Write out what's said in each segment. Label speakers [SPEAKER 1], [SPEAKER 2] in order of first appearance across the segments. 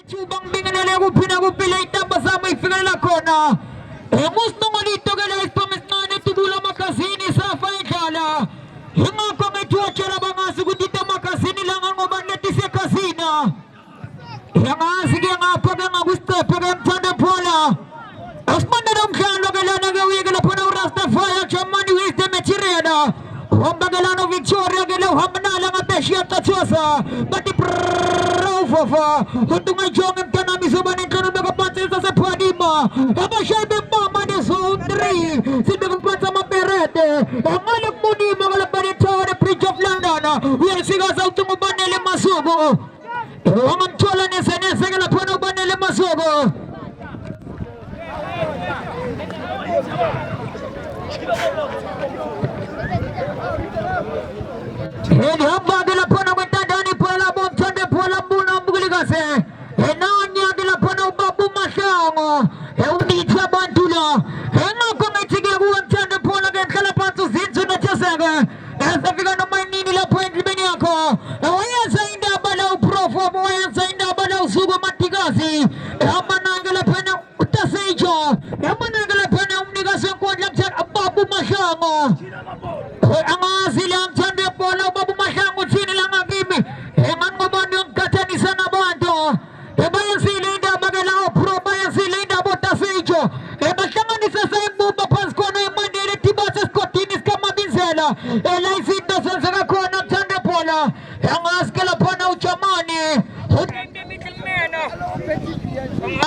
[SPEAKER 1] Chubang binganala ko pinagupilay tapos sa may final ako na gusto nga dito guys pamisnani tibula makasini sa final yung ako may tuwacha na mga sugot dito makasini lang ang umanati sa kasina yung sige nga pag ang gusto pag ang tanda pola asman na nung kalo gala nagawi gala po na Rastafari at chamani wisdom at chirena ang bagalano Victoria galaw hamana lang at siya tatsuasa pati Fafa, untuk ngajongin ka namin sa manin ka na nakapansin sa Padima. Aba siya bimama ni Zone 3. Sinagapan sa maperete. Ang alam mo ni mga labanin sa the Bridge of London. Yan siga sa utunguban nila masubo. Ang antuala ni Senese ka na panuban nila masubo. Hindi ang bagay na panawin tadani pala mo tanda pala muna ang buligase enanya gila panaw babu masyang hindi siya bantula ena kumitsige kuwan tanda pala gan kalapato zinso na tiyasaga nasa figa na may nila point libeni ako awayan sa inda balaw profo awayan sa inda balaw sugo matigasi amanangala panaw utasejo amanangala panaw unigasang kuwan lang siya babu masyang ang asilang tanda pala babu masyang sini lang ang kimi eman mo ba yung katanisa na banto bayan sila inda magalaw pro bayan sila inda botasejo basta nga nisa sa imbo papasko na yung mandiri tiba sa skotinis ka mabinsela elay sinda sa sakakuha ng tanda pala ang askala pa na uchamani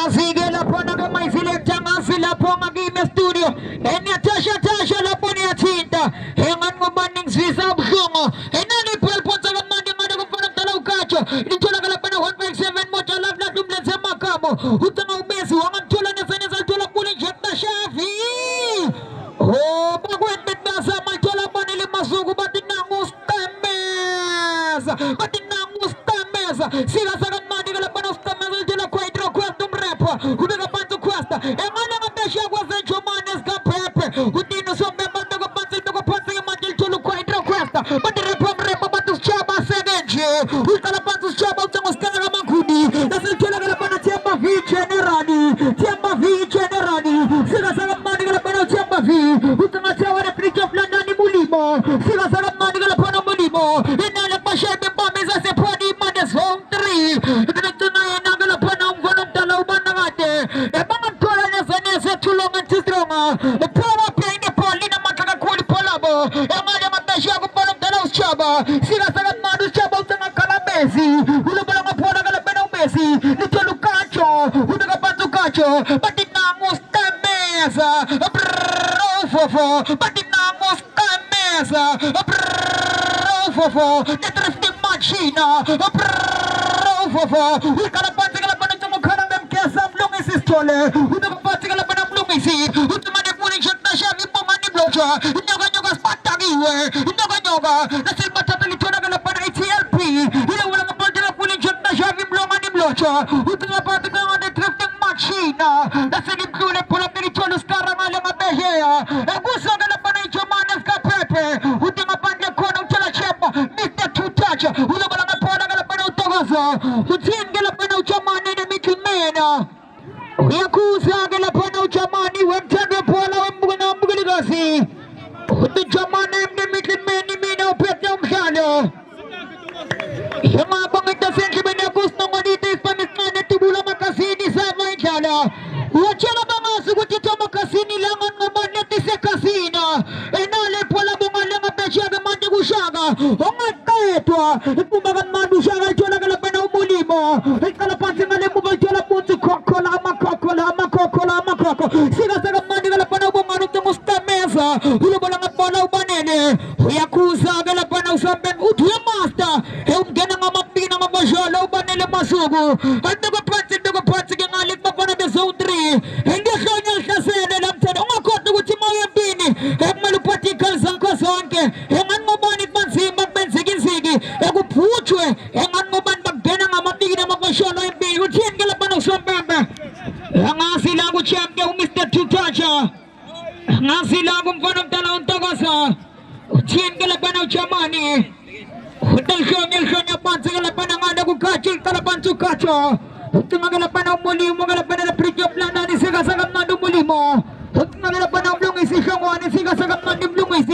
[SPEAKER 1] sige la po na may silentang ang sila po ang agime studio enya tasha la po niya cinta hengan mo ba ning sisa bungo enani pelpon sa gamanda nga na kung parang talaw kacho dito na kalapan na 1.7 mo chalap na dumlan sa makamo utang ang beso ang antula na sa tulak kuling jet na Shafi bagwet bet na sa may tulak pa nila masugo batin na Mustames sila sa gamanda kalapan na Mustames tulak kwadro kwastum repo kudaga panto kwasta emana nga besya kwa sa chomanes ka pepe utino so memang daga pansin daga pansin manjil tulak kwadro kwasta badire repo batus chaba segenje utala batus chaba utangos kana mangkudi nasil tulak kalapan na chamba vi generani sila sa gamanda kalapan na chamba vi utanga chawa na Bridge of London ni mulimo sila sa gamanda kalapan na mulimo inala pa siya bimba sa se pwede man Zone 3 dito na nagalapan na ang ganong dalaw man na ngate mga tola na sa tulungan si Stronga para pay ni Poli na magkakakuli pala mo mga naman na siya kung parang dalaw siyaba sila sa gamado siyaba sa mga kalabesi hula ba lang ang pula kalaban ng Messi nito Lukacho hula ka pa Lukacho batit na Mustames batit na Mustames netrifting machina kalapan sa kalapan ng tumugkarang ng kesam lungis istole kalapan sa kalapan ng lumisi utumanik muling shot na siya ipaman ni Blocha nyoga spatagiwe nyoga nasilba tatalito na kalapan ng ATLP wala nga pa dila muling shot na siya imlongan ni Blocha utumapan sa kalapan ng drifting machina nasilip kulit pulang nilito luskara nga lang ang behea gusto kalapan ng Jomanes Kapepe utumapan niya ko ng Chalachemba Mr. Tutacha wala ba lang ang pala kalapan ng Togosa utin kalapan ng Chamani na Mikimena Yakuza kalapan ng Chamani wentende pala ang mga bugaligasi utin Chamani na Mikimena upet na umsalo yung mga bangit na sensible na gusto nga dito ispanisman na tibula makasini sa Maynila watcha na mga sugot ito makasini langan nga man natin sa kasina enali pala mga lang at nasyaga man niya gusyaga ongat ka ito pumagan man gusyaga ito na kalapan na umuli mo kalapan sa ngalim mo ito na punso makoko siga sa gaman ni kalapan na bumanong sa Mustames hula ba lang at palaw ba nene Yakuza kalapan na usaben utya masta gana nga mapina nga masyalaw ba nila masugo at nagapansin ang alik pa na Zone 3 hindi siya niya kasi nalang sana ang akot na kutsi mga bini malupati kalsang kasangke hengan mo banit man simbag ben sige ako pucho hengan mo ban maggana nga mapina nga masyalaw yung bini kutsin kalapan ng sambamba ang sila ko champion Mr. Tutacha ang sila kong panong talawang tagasa kutsin kalapan ng Chamani Hotel show niya pansa kalapan ng ada ko kachil kalapan su kacho Tengah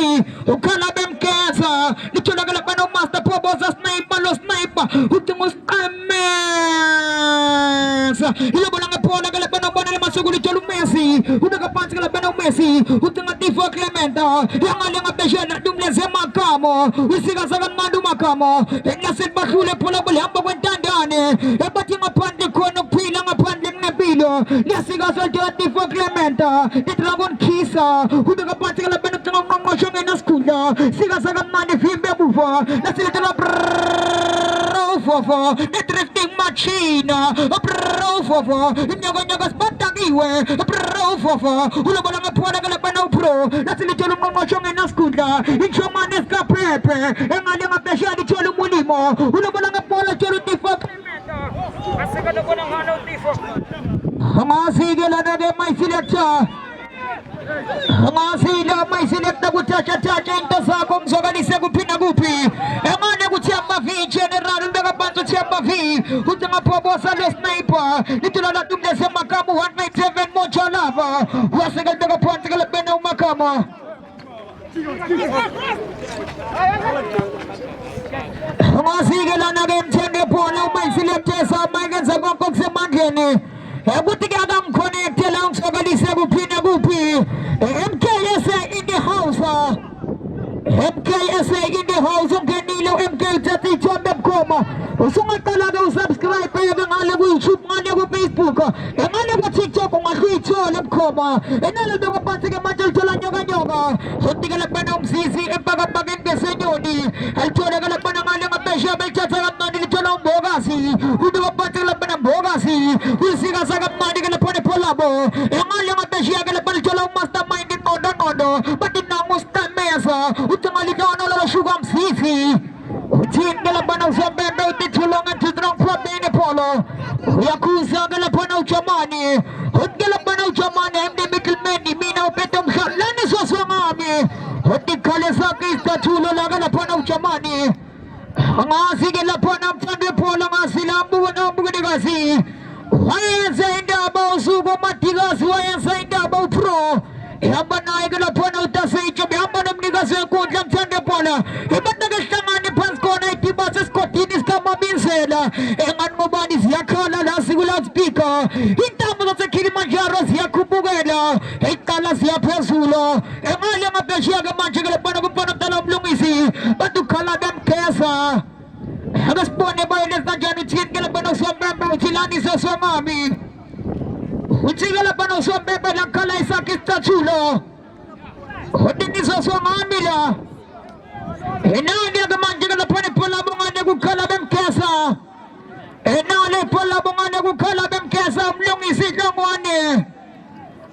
[SPEAKER 1] Lumisi, ukala bemkesa, lithola kala bano master proposa sniper lo sniper, utingus amesa. Ilabona ngapona kala bano bana le masugu lithola Messi, unakapansi kala bano Messi, utinga Tifo Clementa, yangali ngabeshela dumleze makamo, usika saka mandu makamo, engasit bakhule pula bole hamba kwentandane, ebati ngaphandle khona kuphila ngaphandle kunempilo, niyasika soldier Tifo Clementa, the dragon kisa, unakapansi kala bano ngqongqosho ngenasikhundla, sika saka mani fimbe bufa, nasilethela brofofo, the drifting machine, brofofo, inyaka sibatakiwe, brofofo, ulabona ngapona kala bano pro, nasilethela ngqongqosho ngenasikhundla, inshomane sikaphephe, engale ngabesha lithola umulimo, ulabona ngapona thola Tifo Clementa, asika lobona ngalo Tifo. Angasike lana ke my selector. Angasile my selector kuthatha into zakho ngizokalise kuphinda kuphi. Emane kuthi amavi general ubeka abantu uthi amavi uthi ngaphobosa lo sniper lithola la dumlese makamo 197 moja lava waseka beka phansi kala bena umakama. Angasike lana ke mthenge phola my selector samayingenza konke kusemandleni. Ukuthi ke akamconnecte la ngizokalise kuphinda kuphi. MKSA in the house. MKSA in the house. Ungenile MK30 Chombe Mkhoma. Usungaqala ke usubscribe ke ngale ku YouTube ngale ku Facebook. Ngale ku TikTok ungahuyithola Mkhoma. Enalo beke phansi ke manje lithola nyoka. Futhi ke lapha umsisi empakapakeni besenyoni. Alithola ke lapha ngale ngabesha belithatha kamnandi lithola umbokasi. Ubeke phansi lapha umbokasi. Usika saka mnandi ke lapha nepolabo. Ngale ngabesha ke lapha lithola umastermind ngondo. Bathi nangusitameza. Utingalikana la shuga msisi. Uthingela bana usambembe utithulonga tidrong probene polo. Uyakuza ngela bana uchamani. Ngela bana uchamani MD Middleman mina upete umhlani soswangami. Utikhale sakhe istathulo la ngela bana uchamani. Angasike lapha namthande polo ngasila mbukwenikazi. Wayenza indaba usuku Matikazi wayenza indaba upro. Ihamba naye ke lapha utaseyitsho behamba nomnikazi wenkundla mthande phola ibandake sihlangane phansi khona idibase esigodini sikamabinzela engani ngobani ziyakhala la sikula speaker intambo zaseKilimanjaro ziyakhuphukela eqala ziyaphezulu emali ngabeshiya ke manje ke lapha kumfana mdala umlungisi bantu khala bemkhesa akasibone bayele kanjani uthini ke lapha noswambembe uthilani seswangami uthike lapha noswambembe lakhala isakhe istathulo udiniso swangami la enani ke manje ke lapha nephola bongane kukhala bemkhesa enani phola bongane kukhala bemkhesa umlungisi hlongwane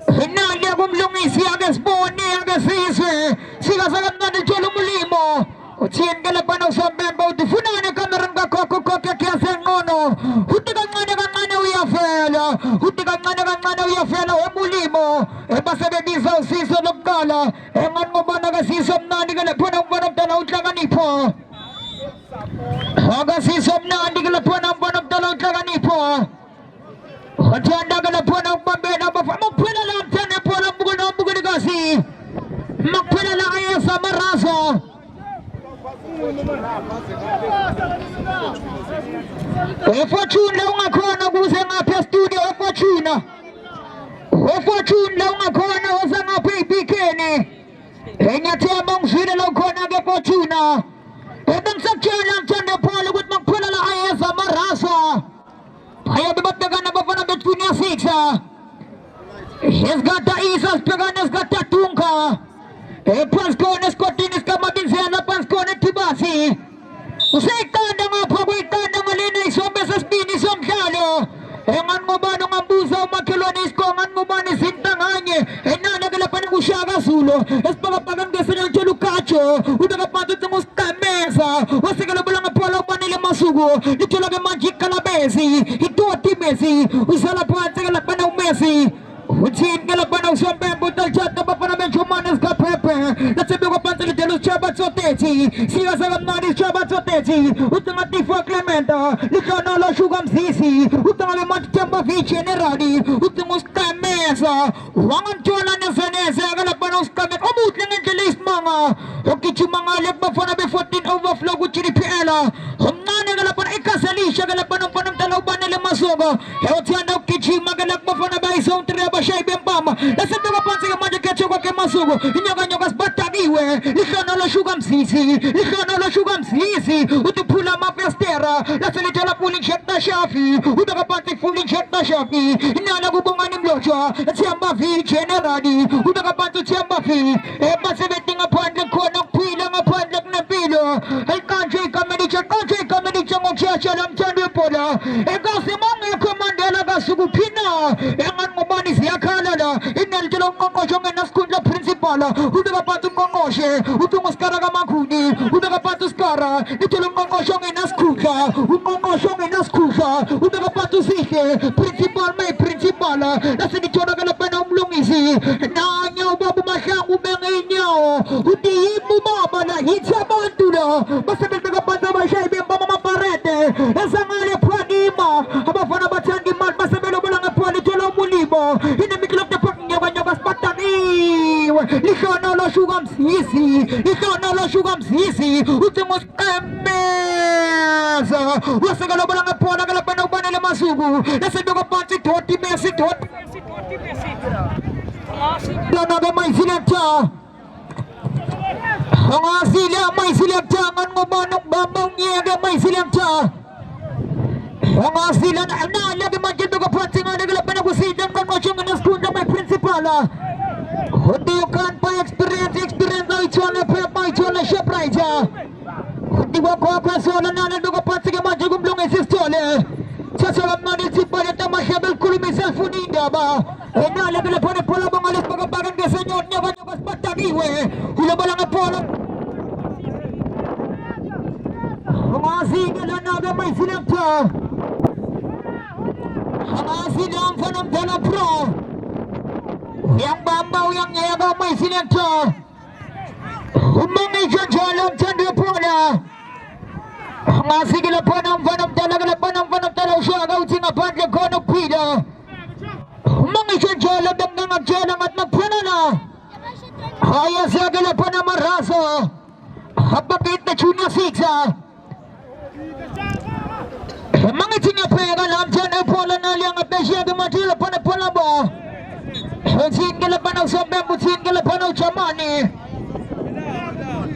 [SPEAKER 1] enani kumlungisi ake sibone ake sizwe sika sakamnandi thola umlimo uthini ke lapha noswambembe udifunane kamereni kakhokho khokhe kuyasengqono uthi kancane uyafela uthi kancane uyafela wemulimo ebasebenzisa usizo lokuqala engani ngobana ke siso mnandi ke lapha ngibona mntana uhlakanipho akasiso mnandi ke lapha ngibona mntana uhlakanipho wathanda ke lapha ngibambena abafana ukuphela la mthane phola mbukwenikazi makuphela la ayesa marazo Fortune la ungakhona kuze ngapha studio Fortune la ungakhona uze ngapha ibikeni enyathemba ngizwile la khona ke Fortune bengisakutshela mthande Paul ukuthi makuphela la ayeza marasa bayabe babhekana bafana bethunya 6 esigada isa sibhekana esigada tunka phansi khona esigodini sikamabinzela phansi khona eThibasi usayikanda ngapha kuyikanda ngalena isombe sesibini somdlalo engani ngobani ungambuza umakhelwane isikonga ngobani sintanganye enana ke lapha kushaka Zulu esibhakabhaka ngesena uthola ugajo ubeka phansi uthi ngusiqameza wasekela bola ngaphola ubanele masuku lithola ke manje ikalabezi itoti Messi usala phansi ke lapha uMessi uthini ke lapha usombembe utalchata bafana benjomane sikaphephe latsebekwa phansi lidelo chaba tsotethi sika sakamnandi chaba tsotethi uthi ngaTifo Clementa likhona lo shuka msisi uthi ngale manje Temba V general uthi ngusiqameza wanganthola nesenese ke lapha usiqameza obuhle ngendlela isimanga Manga Okichimanga Bafana be 14 overflow Guchiri Piela Homana Galapana Ikasali Shagalapanam Panam Talaban Masugo Heotiana Kichimanga Bafana by Zone Treba Shai Bembama Let's talk about the Magic Masugo Yogas Batagiwe Ikanola Shugam Sisi Ikanola Shugam Sisi Utupula Mafestera Let's little pulling check the Shafi Utapati fully check the Shafi Inana Gubangani Blocha Tiambafi Generali Utapatu Tiambafi Ebaseting upon the corner Pilang upon the Napilo I can't take a medical Chalam Chandupola Egasimanga Commandela Gasugupina Eman Mobanis Yakala in El Telongo and Skunda Principal Udapatu Kongoshe Utumaskaramakuni Udapatuskara Nitolongo and Askuka Ukongo and Askuka Udapatu Sike Principal May Principal that's the Tonagalapana Lumisi Nanyo Babu Mashangu Bengenyo Uti Mubaba Hitsabantula Basabaka Shabi Bama Parete Ezangale Pradima Abafana Batandi Man Basabelo Balanga Praditolo Mulibo in the middle of the parking Yagas Patani Likana Shugam Sisi Likana Shugam Sisi Utumos Mesa Wasagala Balanga Pradagala Banana Masugu that's a dog of party 20 Messi Lanaga my selector Hangasila my selector and Mobanok Bambang Yaga my selector Hangasila and now let the magic of a party on the Galapagosi and watching in the school of my principal. What do you can't buy experience now it's on a prep by Chola Sheprizer. What do you walk on another dog of party of magic of Blum is stolen? Chasala Manisi Paratama Shabel Kurumisel Funidaba. And now let the Pona Polabanga Pagabagan Gasan never was Patagiwe. Ulabalanga Polo. Hangasila another my selector. Hangasidam Fanam Tana Pro Yang Bambao Yang Yaga my selector Umami Jajalam Tandapola Hangasigila Panam Fanam Tanagala Panam Fanam Talashaga Uting upon the corner of Peter Umami Jajalam Dangam Jalam at Mapanana Hayasagala Panama Raso Hababit the Junior Sixa Mga tinapega lang dyan ay pola na liang apesya dumatila pa na pola ba Sin kalapanaw sa bembo, sin kalapanaw sa mani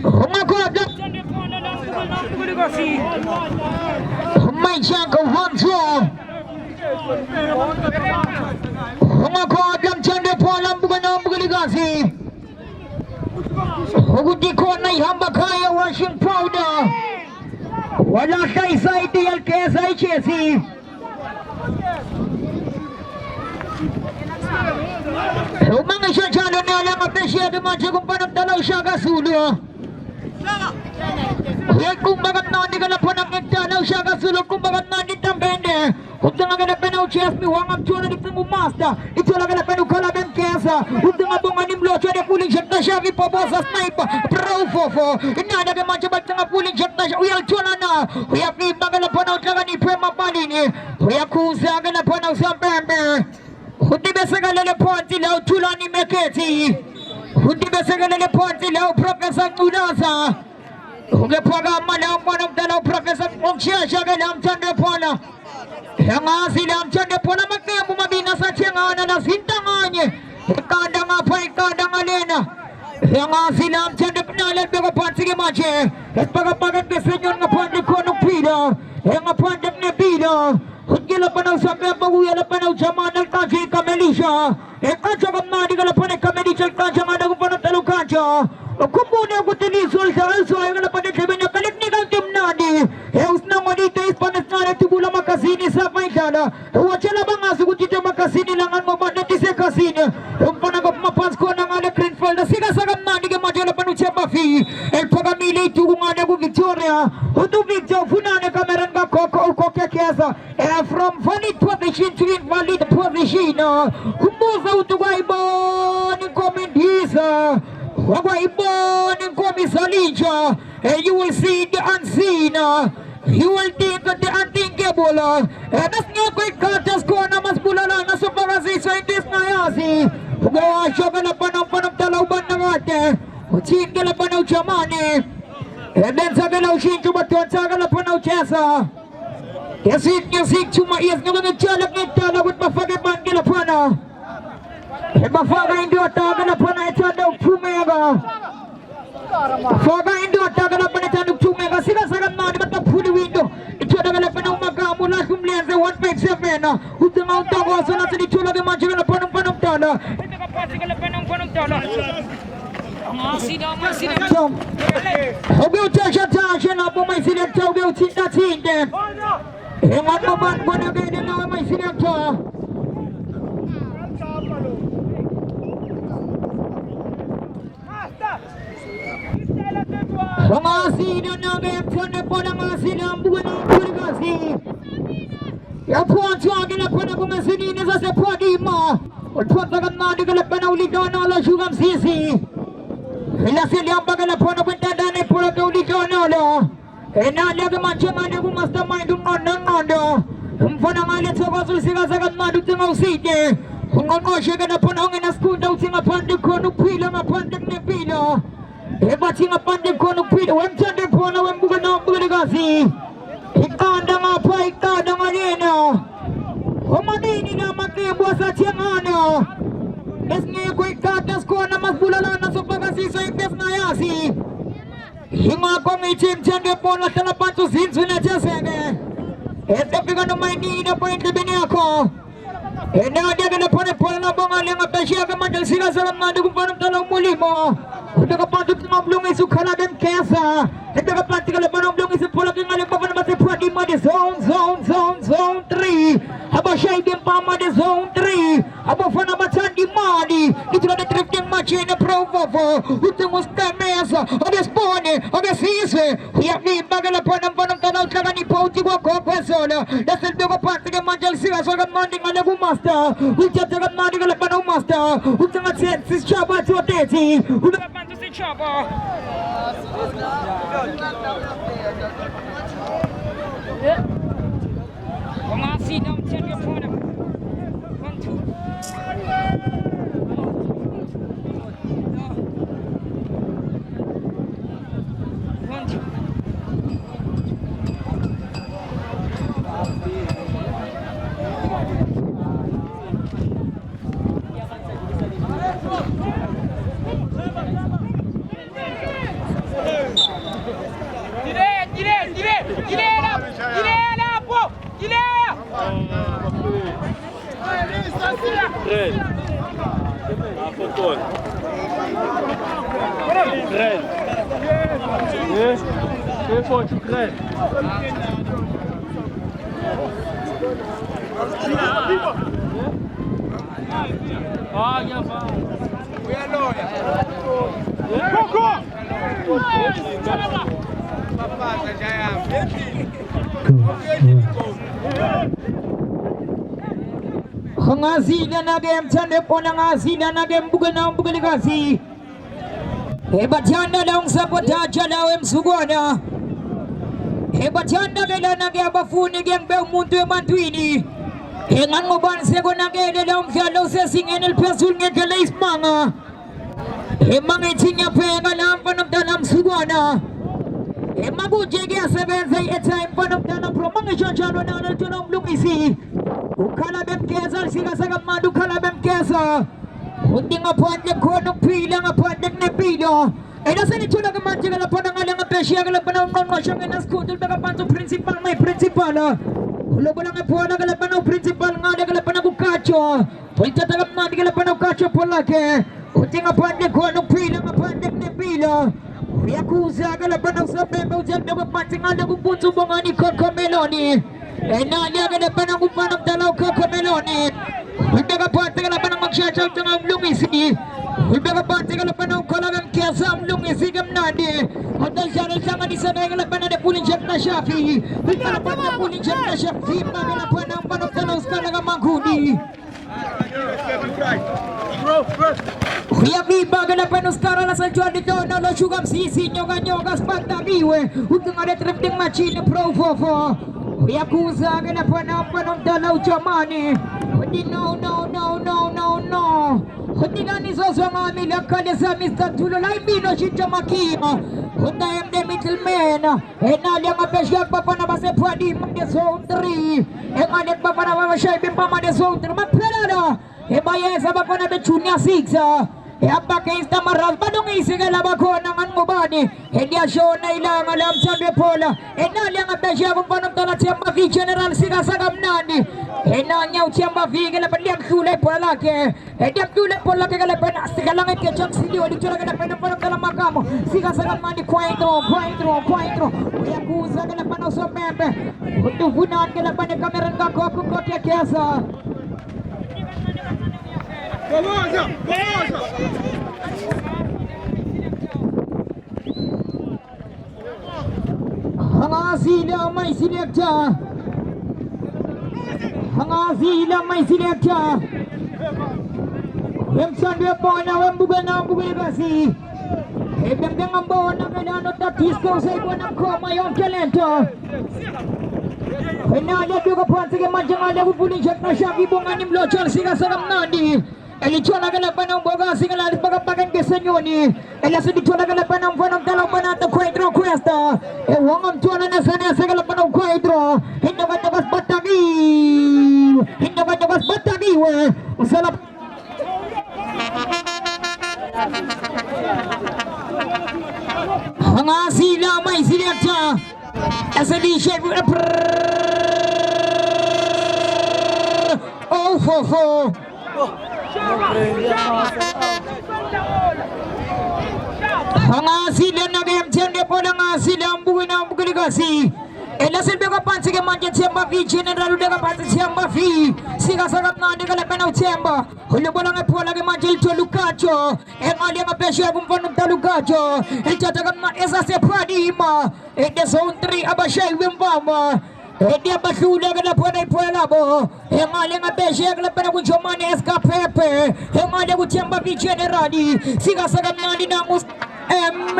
[SPEAKER 1] Umakulat lang May siyang kawanso Umakulat lang dyan ay pola ang buka na ang bukaligasi Huguti ko na ihamba kaya washing powder Wala siya isa ideal kaya sa HSC Umang siya dyan na lang apesya dumatya kung panagdalaw siya kasulo Yan kung bagat na hindi ka na panagdalaw siya kasulo kung bagat na hindi tambende Kung nga ganapanaw chess mi wangam chona di pingu master Ito lang ganapanaw kalaban kesa Kung nga bunganim lo chona puling siya na siya kipabosa sniper Pro-fofo Inada ka mancha ba't nga puling siya na siya Uyal chona na Uyak ni ganapanaw tlaga ni Prema Palini Uyak kusa ganapanaw sa Bembe Hindi ba sa galalapon sila tula ni Meketi Hindi ba sa galalapon sila Professor Unasa Hindi pa ka malang panong dalaw Professor Oksya siya galang Chandrapala Yang silang Chandrapala po naman kaya bumabina sa tiyanga na nasintangan niya Ikada nga pa, ikada nga lena Yang silang Chandrapala Nalagdaga pa sige manche At pagkapagat ka sa inyo nga pandig ko ng pida Yang pandig na pida Hugila pa na sa beba Uyala pa na sa manal kasi kamelisya Kansa ka mani ka na pa na kamelisya Kansa nga na kung pa na talong kansa Kumuna ko tinisol sa also ay nga pa na sabi niya kaliknik ang timnadi Heus na nga dito ispanas nga na tibula makasini sa paikala Huwag siya labang nga sugot dito makasini langan mo ba natin sa kasini Yung panagap mapans ko na nga na Greenfield Na sigasagam na di ka madya pa nun siya mafi El pagamili ito kung nga na ko Victoria Huto Victor funane kameran ka koko o kekesa From valid position to invalid position Kumusa ito ka iba ng komendisa Wagaibo ng komisalija You will see the unseen You will think the unthinkable Nas nga ko'y katas ko na mas bulala Na sa pagasi sa indis na yasi Hugawa siya ka na panang talawban ng ate Utsin ka na jamani. Ebenza gala ushintu batonsa gala panaw chesa. Yasik chuma yes nga chalak ngitala gut mafage ban gala pana. Mafaga hindi ataga na pana itanda upumega. Faga hindi ataga na pana itanda upumega. Sila sagan na di ba't napuli window. Itanda gala pana umaga mula kumlense 157. Utang tago sa nasa di chula gama chula panong tala. Ito kapasi gala panong tala. Ogo tasha na po may sinagta ogo tinda tinde. Eman mo man po na gaya na may sinagta. Pangasino na gaya tanda po na masinang buwan ang pulgasi. Yapuan siya gila po na kumasinina sa sepwadi mo. Ulpatagan na di galap na uligaw na ala siyang sisi. Ilasil yang bagala po na pintada na pula ka uligaw na ala. Enalaga manchang na kumasta may dumandang. Umpanangalit sa kasul sigasagan na dutang ang siti. Kung ano siya ka na po na ang inaskundaw siya nga pandig ko nung pila nga pandig na pila. Ba't siya nga pandig ko nung pila. Wang tanda po na wang buka na ang bukaligasi. Ikanda nga pa, ikanda nga nina. Humanini na magkibwa sa siyang ano. Es ngayon ko ikatas ko na mas bulalan na sa pagkasi sa ikes na yasi. Hima kong ichim-chande po na talapan to sinso na siya sege. Es kapiga na may nina po yung libini ako. Nadia ka na po na bangali ang apasya ka man dahil sila sa lamado kung parang talaw muli mo. Kung nakapatot ng mablong iso kalagan kesa. At nakapatot ka na po ng mablong iso pula kang aling pa naman si Pwadi mo di zone 3. Haba siya ibang pa mo di zone 3. Haba pa naman saan di mali. Ito na drifting match na pro-fofo. Ito mo sa mesa. Ode spone, ode sise. Huyak ni bagala po ng panong tanaw ka ni Pauti ko ako pesona. Dasal doon ka pati ka man dahil sila sa manding alago master. Ito ka manding alago panong master. Ito nga si Chaba Choteti. Ito ka panto si Chaba. Kumasi daw siya niya po na. 1, 2. 1, 2. Ngazina na game chande po na ngazina na game bukan na bukaligasi. Hebat janda daung sabotaja daw sugwana. Hebat janda gela na game bafuni game be muntu emantuini. Hengan mo ban sego na gela daung kalo se singen el pesul ngekele ismanga. Hemang ichinya penga nam panam dalam sugwana. Hemagu jege seven say a time panam dalam promang jajalo na tulong lumisi. Ukala bem kesa sila sa gamado kala bem kesa. Hindi nga pandem ko nung pila nga pandem na pila. Nasa ni chula gaman siya gala pa ng alang apesya gala pa ng mga siyang inaskutol baka pa ng principal may principal. Ulo ba lang po na gala pa ng principal nga gala pa ng ukacho. Pwede tagap na gala pa ng ukacho po laki. Hindi nga pandem ko nung pila nga pandem na pila. Yakuza gala pa ng sabi mo dyan na mapansin nga nagpunso mga ni Coco Meloni. Nalia gala pa ng upanang dalaw Coco Meloni. Hindi ka pati gala pa ng magsyasaw ng lumisi. Hindi ka pati gala pa ng kalagang kiyasa ang lumisi gamnadi. At dahil siya rin sa manisanay gala pa na pulin siya na Shafi. Hindi ka pa na pulin siya na Shafi. Magala pa ng panong dalaw sa kalagang manghuni. Kuya Biba gala pa ng skara na sa Juan dito na lasyugam sisi nyoga-nyogas pagtabiwe. Huwag nga retrifting machine pro-fofo. Yakuza gana pa ng panong dalaw jamani. Hindi no. Ganizo Swami Lakalesa Mr. Tululay Bino Shijamakia. Hunda am the middleman. Enalia Mapesha Papa Nabase Padi Mande Zone 3. Emanet Papa Nabasha Papa de Zone 3. Maplada. Ebaya Sabapana Bechunia 6. Yapa against the Maras, Badong Isigalabako, Naman Mubani, India show Naila, Alam Sandre Pola, and Nalia Besha of Panatala Tiamba General Sigasagam Nandi, and Nanya Tiamba Vigala, but Yamsule Polake, and Yamsule Polaka, Sigalang Ketchup City, or the Chulagan of Panatalamacamo, Sigasagam Mandi, Quaintro, Yakuza, and the Panoso Member, who would not get up on the camera and Kokia Casa. Hangasila my selector. Hangasila my selector. Wemsandwe pona wembugana bugasi. Ebang ambona kanano tatisco say bona koma yon talento. Penanya juga pantige majanga lebu puli jatna shabi bongani mlochal siga sagam nandi. Elichola galapan ng boga singala pagapagan kesenyoni. Elas edichola galapan ng fanong talapan at kwentro kwesta. Ewangam tuana na sana sagalapan ng kwentro. Hindagat batagi we. Usalap. Hangasila may silakta. Asali shek. Oh fo. Hangasila na game tende po lang sila ang buhay na bukaligasi. Elasin beka pansi ke manje tiamba vi general udah pansi tiamba vi. Siga sagat na de kala penau tiamba. Hulu bolang po lagi manje to Lukacho. Emali ang pesya kung panong talukacho. Itatagan na esa se pradima. Ede zone 3 abashay wimbama. Dia basula kena pada pola bo. Yang ada ngabeshe kena pada kujomane SKPP. Yang ada kuciamba di generali. Siga sagan nadi namus MS.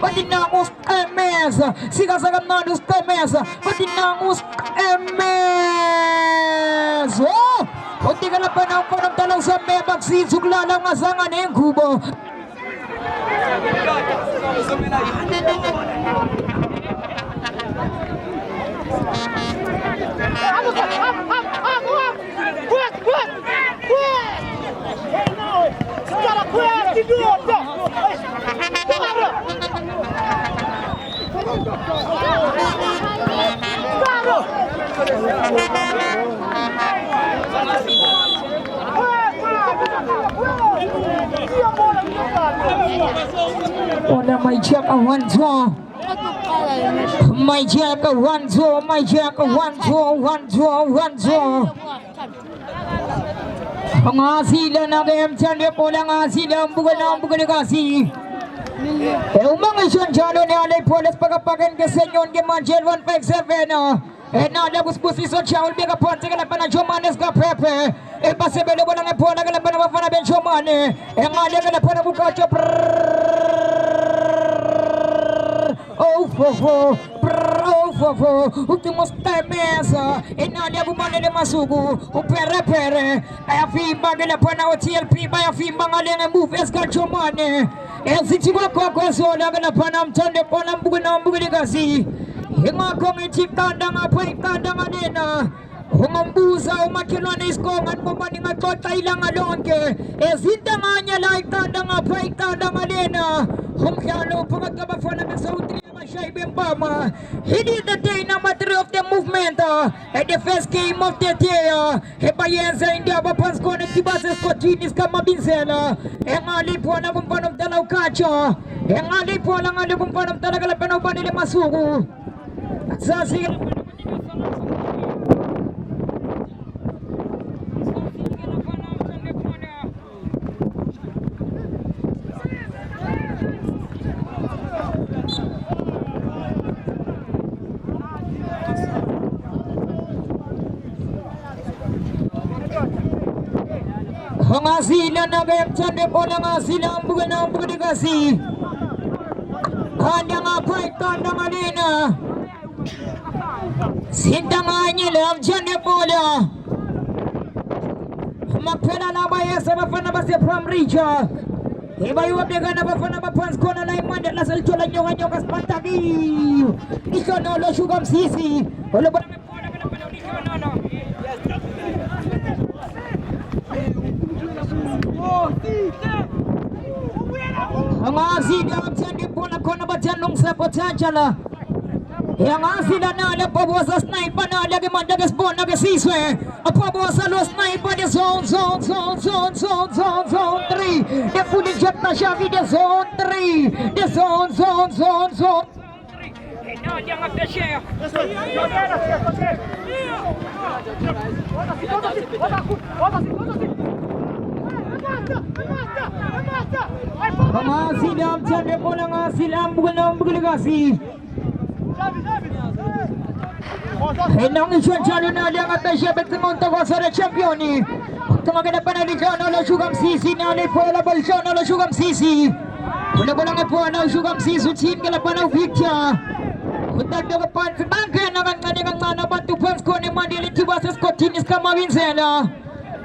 [SPEAKER 1] Pati namus MS. Siga sagan namus MS. Pati namus MS. Oh, pati kena pada orang talang sampai baksi sukla lang asangan yang kubo. Ona may check a one draw. My jack a one draw, my jack a one draw. Ang asila na game tande po lang asila ang bukan kasi. Umang isyon jalo ni alay polis pagapagan kesenyon ke manjel 157 na labus posisyon siya ulbi ka ponte ka lapan na Jomanes ka pepe pasebelo ko lang po lang lapan na wafana ben Jomane alay ka lapan na Bukacho últimos temes inali abumane le masugu upere ayafimba ngela pana OTLP bayafimba ngale move eskachomane esichikwa kwa sola ngela pana mtande pana mbuguna kasi hinga komiti kandanga pwe kandanga nena umambuza umakilwane iskongan mbani ngatota ilanga lonke ezindanganya la ikandanga pwe kandanga nena umkhalo pagkabafana besautri Bembama. He did the day number 3 of the movement at the first game of the year. Hebayenza India Bapas Connectivas Cotinis Kamabizela. Engali Pona Bumpan of Talaukacho. Engali Pona and the Bumpan of Talagalapano Banile Masugu. Sasi. Hangasila na game tande po lang sila ang bukan kasi. Kanya nga po kanya nga nina. Sinta nga niya lang tande po lang. Mapena na baya sa bafana ba si Pram Richa. Iba yung abdegan na bafana ba Pans ko na mandat na sa itulan nyo kas patagi. Ikaw na lo sugam sisi. Wala ba namin po na pinapanaw ni ikaw na no? Ang asida ang sandi po na ko na ba dyan nung sa potensya. Yang asila na ala pabuwa sa sniper na lagi man dagas bon nagasiswe. Pabuwa sa lo sniper de zone 3. De pulling shot na siya de zone 3. De zone 3. No, dia ngapda siya. Ang asila ang sandi po ng asila ang bugalagasi. Enang isuan chalo na dia ngata siya bet monta ko sa championi. Tumagana pa na dito na lo sugam sisi na ni po la balsa na lo sugam sisi. Wala lang po na sugam sisi chin kala pa na picture. Utag do pa bangka na ngang mana bantu pans ko ni mandili tibas ko tinis ka mawinsela.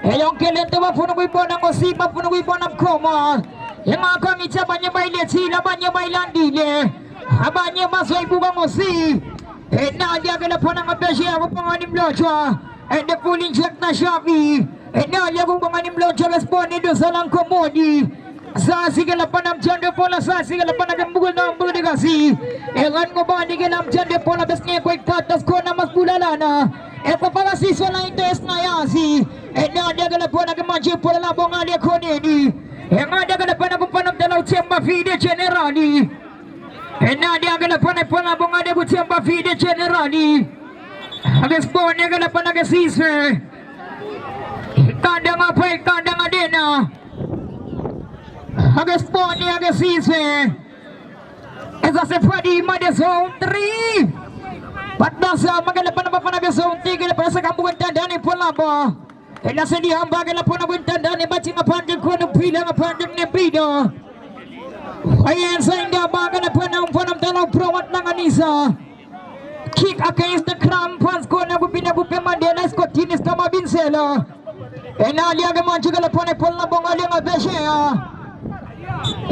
[SPEAKER 1] Elong kelen to ba puno po na ko sipa puno po na koma. Yang ako mi chabanya baile sila banya bailandile. Abanya masoy buga mo si. Na dia kena panang abesya ko panganim locha. The pulling check na Shafi. Na dia ko panganim locha respond do salang komodi. Sa sigala panam chande pola sa sigala panam bugol na bugol kasi. Elan ko ba ni gelam chande pola besne ko ikatas ko na mas bulalana. Papagasi so na interest na yasi. Na dia kena panang manche pola la bonga dia ko ni. Nga dia kena panam dalaw chemba fide generali. Na dia kena panang bonga dia ko chemba fide generali. Agak spawn dia kena panang siswe. Kandang apa kandang adena. Agak spawn dia agak siswe. Esa se padi made zone 3. Patnasa magala panang zone 3 kena pasa kambuan tandani polaba. Ela se di hamba kena panang tandani baci ngapandang ko no pila ngapandang ne bida. Ayan sa inda baga na panang talaw prowat ng Anisa. Kick against the crown pants ko na bupinabupi Mandela Scott Tinis kama binsela. Enalia ga manchigala pone polna bongali nga besya.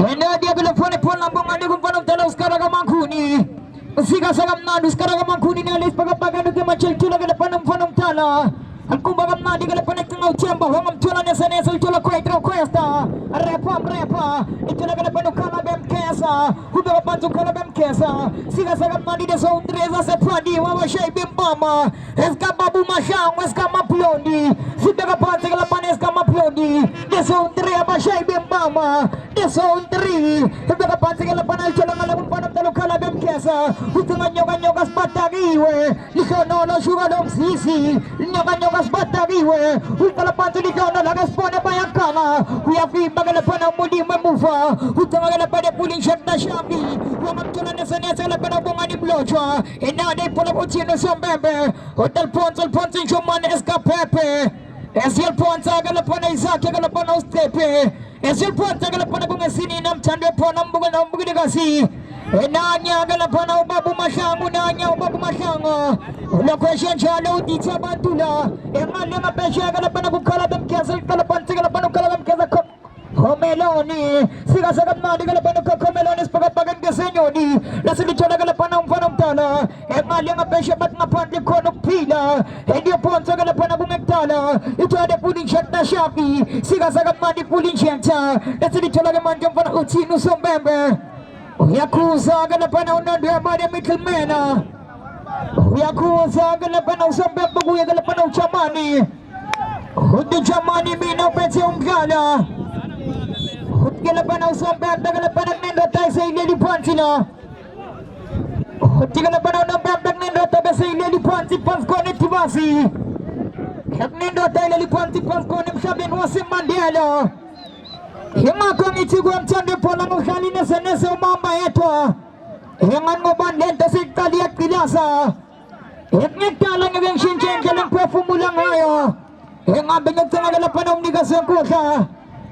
[SPEAKER 1] Enalia ga pone polna bongali kung panang talaw skaraga mangkuni. Siga sagam na skaraga mangkuni na alis pagapagano ke machel tula ga panang tala. Ang kumbagam na di ka lapanek ng uchemba hongam tula nesa tula ko itro questa repa ito na ka lapanok kalabem kesa hudo pantuk kalabem kesa siga sagam na di sa untreza sa pwadi wawa siya ibimbama eska babu masyang eska maplondi sida ka pantik lapan eska maplondi di sa untreza ba siya ibimbama di sa untri sida ka pantik lapan ay siya lang alamang panam talo kalabem kesa hutungan nyo kas patagiwe likono lo sugadong sisi nyo kas batagiwe utalapanto di kau na lagas po na bayangkanga kuyafi magalapan ang muli mamufa utamagalapan ang puling shot na Shafi wamagtulan na sa nesa lapan ang bunga ni Blocha inaday po na po sino sa member hotel Ponce yung shuman eska pepe Esiel Ponce agalapan na Isaac agalapan na Ustepe Esiel Ponce agalapan na bunga sininam chandre po ng bunga ni kasi Enanya agalapan na ubabu masyango nanya ubabu masyango Wala question siya di siya bantula Engan nga pesya agalapan na bukalabam kesa kalapan sigalapan ng kalabam kesa Komeloni siga sagam na di galapan ng komelonis pagapagan kasenyo ni Nasilitsyo na galapan ng panamtala Engan nga pesya bat nga pandi ko ng pila Hindi po ang sagalapan na bumagtala Ito ada puling shot na Shafi siga sagam na di puling shot siya Nasilitsyo na gaman dyan pa na utsino sa member Yakuza agalapan na unanda ba na middlemana Yakuza agalapan na usang bebaguya agalapan na uchamani Hudu chamani minaw petse umgala Hudu galapan na usang bebag agalapan na nindotay sa ililipan sila Hudu galapan na unang bebag nindotay sa ililipan si Panskone Tibasi Hak nindotay ililipan si Panskone Mshabin Wasim Mandela Hinga kong ichiguam chande polang ushali nesa umamba eto Hingan mo bandenta si Italiat Kilasa Hiknik talang yung shinchen kalang perfumulang hayo Hinga binyag sa nagalapan ng nigasyon ko siya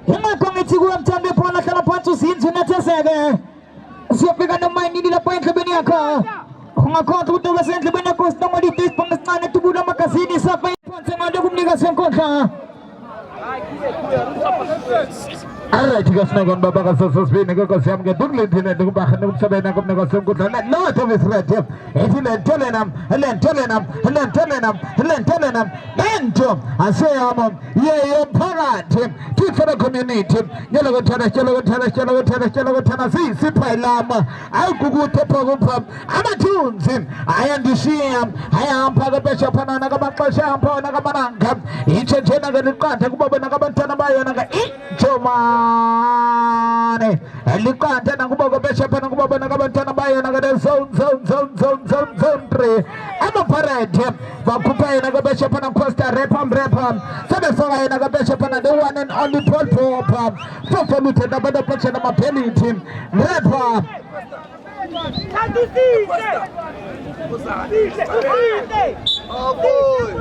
[SPEAKER 1] Hinga kong ichiguam chande polang kalapan susinso na chasege Siyapi ka naman nila po yung kabini ako Kung ako ang tutugas yung kabini ako Sa mga ditis pangasnan at tubulang makasini sa paipon Sa mga nigasyon ko siya Alright, guys, now going back to the speed. Nigga, because I'm getting to the back and I'm saying I'm going to go good. No, it is right. If you let telling them, and then telling them, and then telling them, and then telling them, then jump. I say, yeah, you're parent. Teach for the community. Yellow tennis, yellow tennis, yellow tennis, yellow tennis. See, Sipai Lama. I could go to Pogum. I'm a tunes him. I am the sham. I am Paga Bishop and Nagabaka Shampoo, Nagamananga. Each and Jenna contact Nagabantana by Nagama. Elika tena kuboga besha pana kuboga nakabantana baya nakade zone 3 ama parade bakupa nakabesha pana Costa repam sabe songa nakabesha pana the one and only Paul Pop for lute na bada picture na mapeli team repam oh boy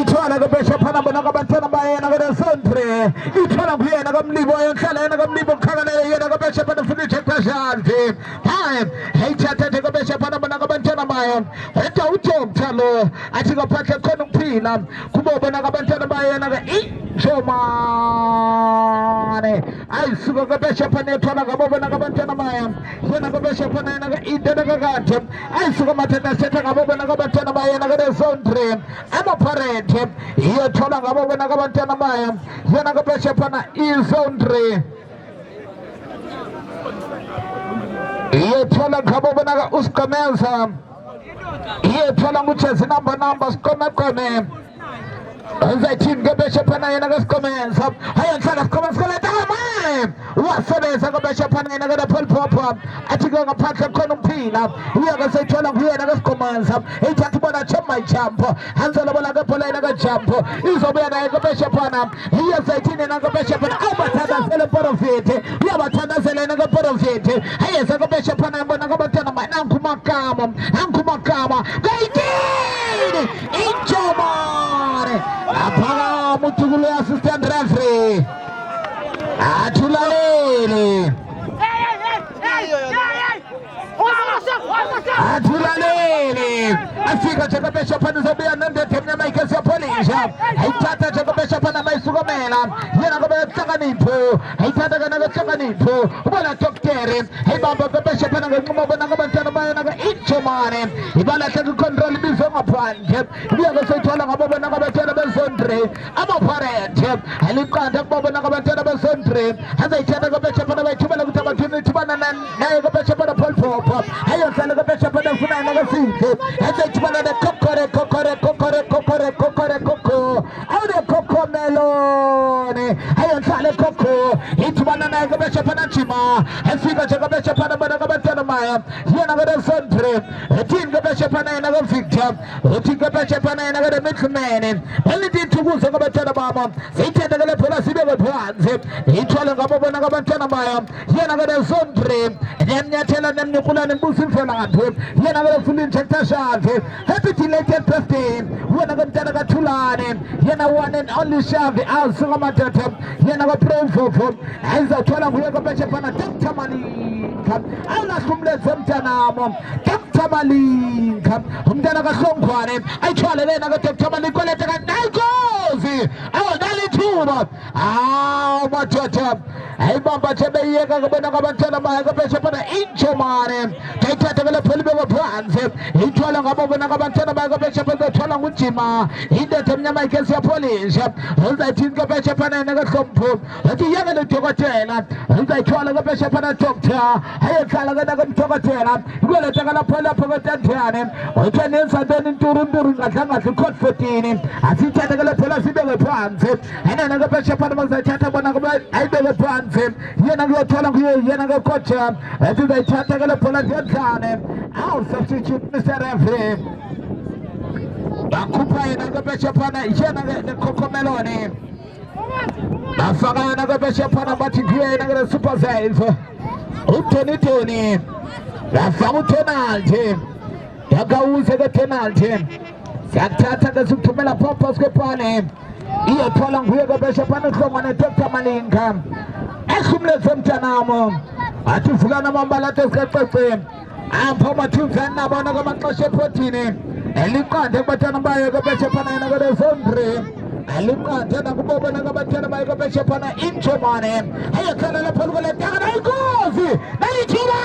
[SPEAKER 1] Itwana kabesha pana banakabantana baya nakade zone 3 itwana kuya nakamlibo yonsala nakamlibo khangana yena kabesha pana finish tashanti time heyithathe kabesha pana banakabantana baya eta uthomthalo athi kaphathe khona ukuphila kubo banakabantana baya naka Jomane ayisuka kabesha pana etwana kabo banakabantana baya yena kabesha pana naka idena kakade ayisuka mathenda setha kabo banakabantana baya nakade zone 3 ama parade iyo thola ngabo bona kabantana baya yena kabesha pana izone 3 iyo thola ngabo bona ka uskomenza iyo thola nguchezi number skome Anza team kabesha pana yena kaskomenza hayan sana skomenza dama wasebeza kabesha pana yena kada pop atika ngaphatha khona umphila uyaka sethola kuyena kaskomenza ethi bona chama jump hanzela bona kabhola yena ka jump izobuya naye kabesha pana iyazayithini na kabesha pana abathanda sele profit uyabathandazela yena ka profit hayeza kabesha pana bona kabathanda nankumakama kayidini injomane apha mutukulu assistant referee athulalele afika chakabesha pana zobuya nande temnya maikesi ya polisha haitata chakabesha pana maisukomela yena kabesha tsanganipho haitata kana tsanganipho ubona doktere haibamba kabesha pana ngquma bona kabantana baya naka injomane ibala hlaka control bizo ngaphandle ibiyaka seyithola ngabo bona kabantana bezondre ama parent aliqanda kubona kabantana bezondre hazayithanda kabesha pana bayithumela ukuthi abathini thibana naye kabesha pana Paul Pop hayo sala kabesha pana funa nakasiphe hazayithumela the kokore awude kokomelone hayo sala koko ithumana naye kabesha pana chima afika kabesha pana bona kabantana maya yena kada sondre etin kabesha pana yena ka Victor etin kabesha pana yena kada Middleman elidi thukuza kabantana baba seyithenda kale phola sibe phansi ithwala ngabo bona kabantana maya yena kada sondre nemnyathela nemnyukula nembusi mfela ngaphe yena kada full injector shave happy belated birthday wena kabantana kathulane yena one and only shave asuka madatha yena ka Provo ayizathola nguye kabesha pana Dr. Malinga awulasumlenze mntanamo Dr. Malinga umntana kaSongwane ayithwale lena ka Dr. Malinga koleta kanayikozi awunalithuba madoda ayibamba thebeyeka kabona kabantana baya kabesha pana injomane tayithatha kale phelibe kophansi ithwala ngabo bona kabantana baya kabesha pana thola ngujima indethe emnyama ikesi ya polisha uzayithi kabesha pana yena kaSompho athi yeke le dokotela uzayithwala kabesha pana doctor hayekhala kana kamdokotela ikoleta kana phala phokothanthane uthenisa ntoni nturu ngadlanga court 14 asithatha kale phela sibeke phansi yena kabesha pana mazayithatha bona kuba ayibeke phansi yena kuyothola kuye yena ka coach athi uzayithatha kale phela ngendlane substitute Mr. Referee bakhupha yena kabesha pana yena kokomelone bafaka yena kabesha pana bathi kuye yena ka supervisor uToni bafaka uTonalty yakawuze ka penalty sathatha kasithumela purpose kwepane iyothola nguye kabesha pana hlongwane Dr. Malinga ekhumleze mntanamo athi vulana amambala athi sikacece apha mathunzana nabona kwamaxesha ephotini Elikante kubatana bayo kabesha pana yena kada sondre. Elikante na kuboba na kabatana bayo kabesha pana Inchomane. Haya kana la polo le taka na ikozi. Na Ichoma.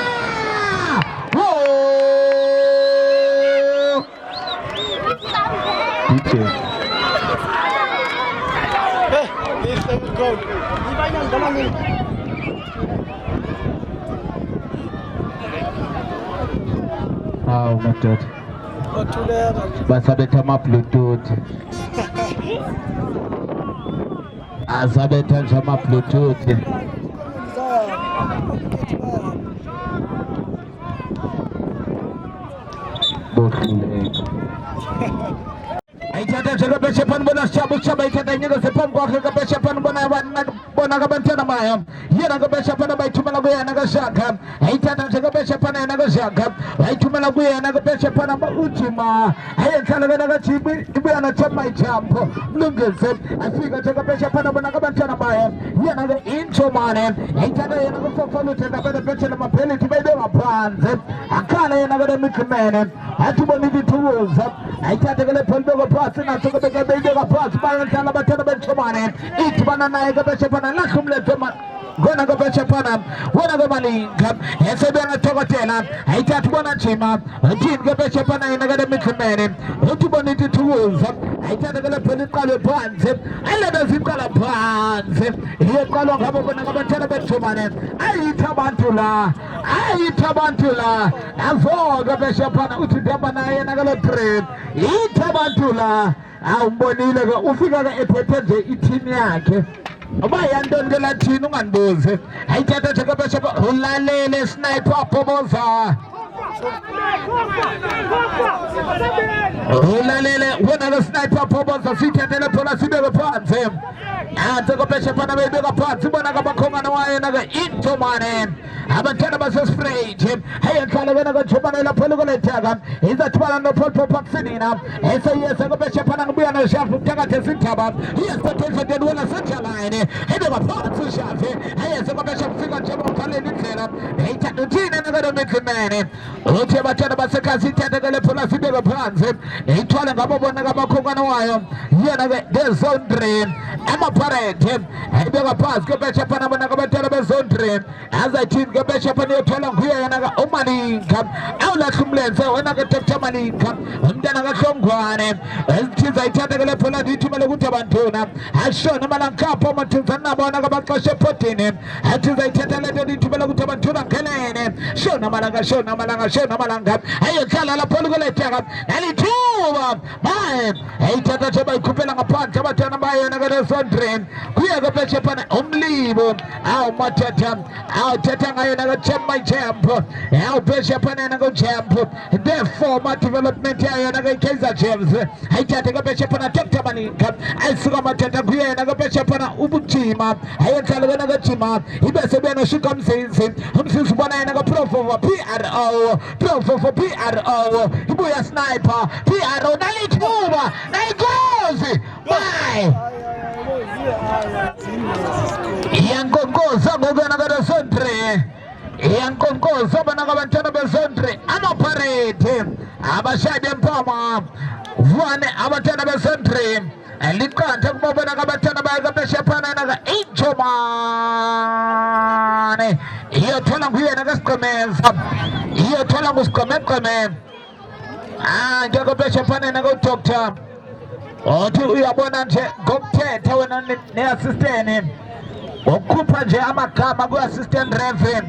[SPEAKER 1] Oh my God. Basabeta ma Bluetooth. Asabeta sama Bluetooth. Bokhule. Aitata jaga besha pan bona shabu shaba itata nyega sepan kwa ka besha pan bona bona ka bantana maya yena ka besha pan bai tumala go yana ka shaka aitata jaga besha pan yana ka shaka bai tumala go yana ka besha pan ba utima haya kala ka chibi ibu yana chama ichampo mlungeze afika jaga besha pan bona ka bantana maya yena ka Inchomane aitata yana ka fofalu tena bada besha na mapeli tibaide mapanze akala yana ka mikmene atuboni vituza aitata kale poldo na toka bega bega pass bana tala batana Benchomane itbana na ega besha pana lakumle toma gona go besha pana wana go malinga esebena toka tena haitatu bwana chima jin go besha pana ina ga mikmene utuboni tituza haitata kale pelikale panze ala dazikala panze hiyo kalo ngabo gona go batana Benchomane aitabantula avo go besha pana utidamba na ina ga trade itabantula awumbonile ke ufika ke ephethe nje ithini yakhe abaya ntoni ke lathini ungandibuze ayithatha nje ke beshe ulalele sniper boboza ulalele wena ke sniper boboza sithathele phola sibeke phansi anze ke beshe pana beyibeka phansi bona ke bakhongana wayena ke Inchomane abantwana basesprayed hayenhlala wena ke Inchomane lapho lokulethaka izathwala no photo paksinina eseyesa ke beshe pana ngibuya no shafu phakathi esithaba yesithethe wena sethaline ebeka phansi shafu hayese ke beshe kufika nje bophaleni indlela eyithatha uthina nakade mikimene uthi abantwana basekhasi ithatha ke lepho lasibeke phansi eyithwala ngabo bona ke bakhongana wayo yena ke the zone 3 amaparete ebeka phansi ke beshe pana bona ke abantwana be zone 3 azathi ke beshe pana yothola nguye yena ka uMalinga awulahlumlenze wena ke Dr Malinga umntana kaHlongwane esithiza ithatha ke lepho ladithumela ukuthi abantwana ashona malankapho amathunza nabona ke baxeshe ephotini athiza ithatha letho lithumela ukuthi abantwana ngelene shona malanga ayekhala lapho lokuletheka nalithuba baye ayithatha nje bayikhuphela ngaphandle abantwana bayena ke lesondreni kuye ke beshe pana umlibo awumathatha awuthatha ngayo na chema champ awubesha pana na champ the former development yayo na Kaizer Chiefs ayithatha ke beshe pana Dr Malinga ayisuka mathatha kuye na ke beshe pana ubujima ayekhala ke na ke jima ibese bena shuka umsisi bona yena ke prof of PRO ibuya sniper PRO nalithuba nayikozi bye yankonkoza ngokana ka Sondre yankonkoza bana kabantwana beSondre amaparade abashade empama vane abantwana beSondre liqanthe kubona kabantwana bayakabeshe phana na Inchomane iyothola nguyena ke Siqhemeza iyothola nguSiqhemezqheme ngekabeshe phana na Dr othi uyabona nje ngokuthetha wena neassistant ukukhupha nje amagama ku-assistant ref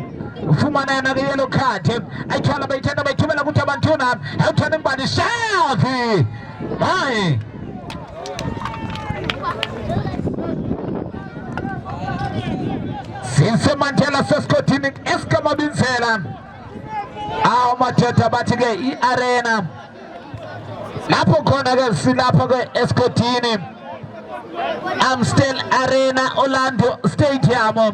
[SPEAKER 1] ufumana yena ke yellow card ayithola bayithatha bayithumela ukuthi abantwana ayuthanda imbali shavi hayi sisemandela sesikotini esikamabinzela madoda bathi ke i-arena lapho khona ke silapha ke esikotini Amstel Arena Orlando Stadium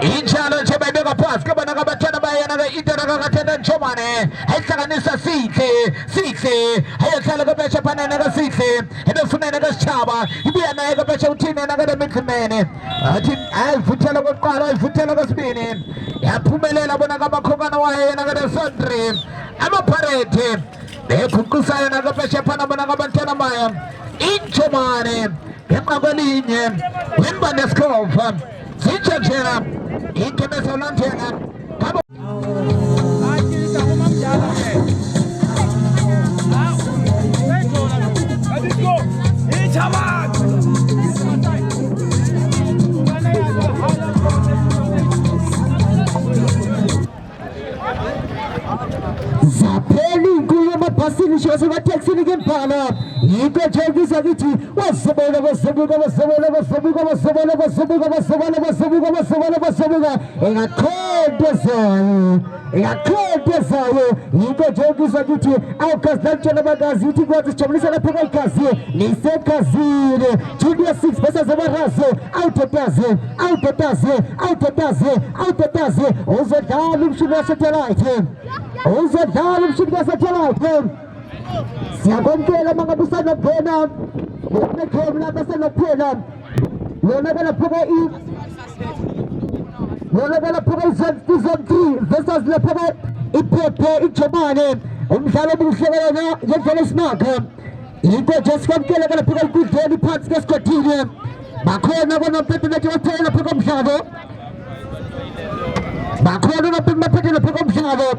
[SPEAKER 1] injalo nje bayibeka phansi ke bona kabathana bayena ke intona kaThenda Inchomane ayihlanganisa sihle ayehlala ke beshe phana na sihle ebefuna na Sithaba ibuya naye ke beshe uthini na ke Midland athi ayivuthela kokuqala ayivuthela kwesibini yaphumelela bona kabakhokana waye na ke Sondre amaparade Bekukusaya nakapesha pana banakabantana maya Inchomane Kemabalinye Wimbandeskov Zichachena Inkemesolantena Kabo Zapeli kuya mapasini shoso mateksi nikempala Iko jogi sagiti wasabola Ega sayo Iko jogi sagiti au kasdancho na magaziti kwa tuchamlisa na pega ikazi Lise kazire Junior 6 pesa za marazo Autotaze Ozo dalu mshina satellite Ozo dalu mshina satellite Siyakonkela mga busana pena Wamekemla basana pena Wonagala pega Zone 3 versus la pega Ipepe Ichomane Umshalo mwishegelena Yentele smaka Iko Jessica gala pega Ikudeli Pats Keskotine Bakona wana pete na jiwate na pega mshavo Bakona na pete na pega mshavo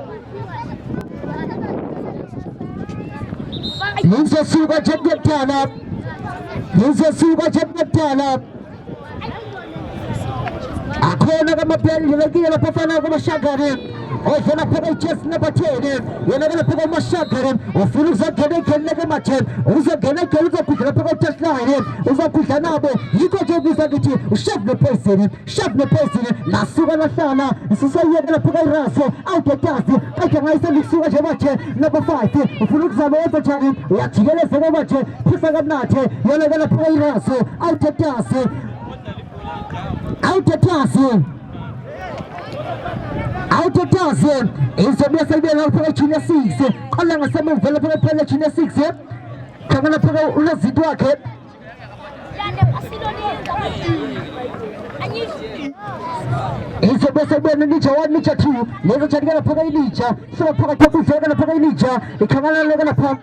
[SPEAKER 1] Linse Silva Jetgetana Akona kama peli Lagi yana pafana kama shagari Ofuna pega chest na batene Yana gana pega mashagari Ofunu za gene kene machen Uza gene kene za kushana pega chest line Uza kushana abo Yiko jogi za gichi Shab na pesini Nasuga na sana Sisa yana pega raso Auto tasi Aika ngaisa liksuga jemache Number 5 Ofunu za meeta chani Yachigele sega mache Pisa gamnate Yana gana pega raso Auto tasi Insobia saibia na pega chini ya 6 Kala ngasema mvele pega chini ya 6 Kangana pega unazidu wake Insobia saibia na nicha 1 nicha 2 Lego chaniga na pega ilicha Sima pega chapu fega na pega ilicha Ikangana lega na pega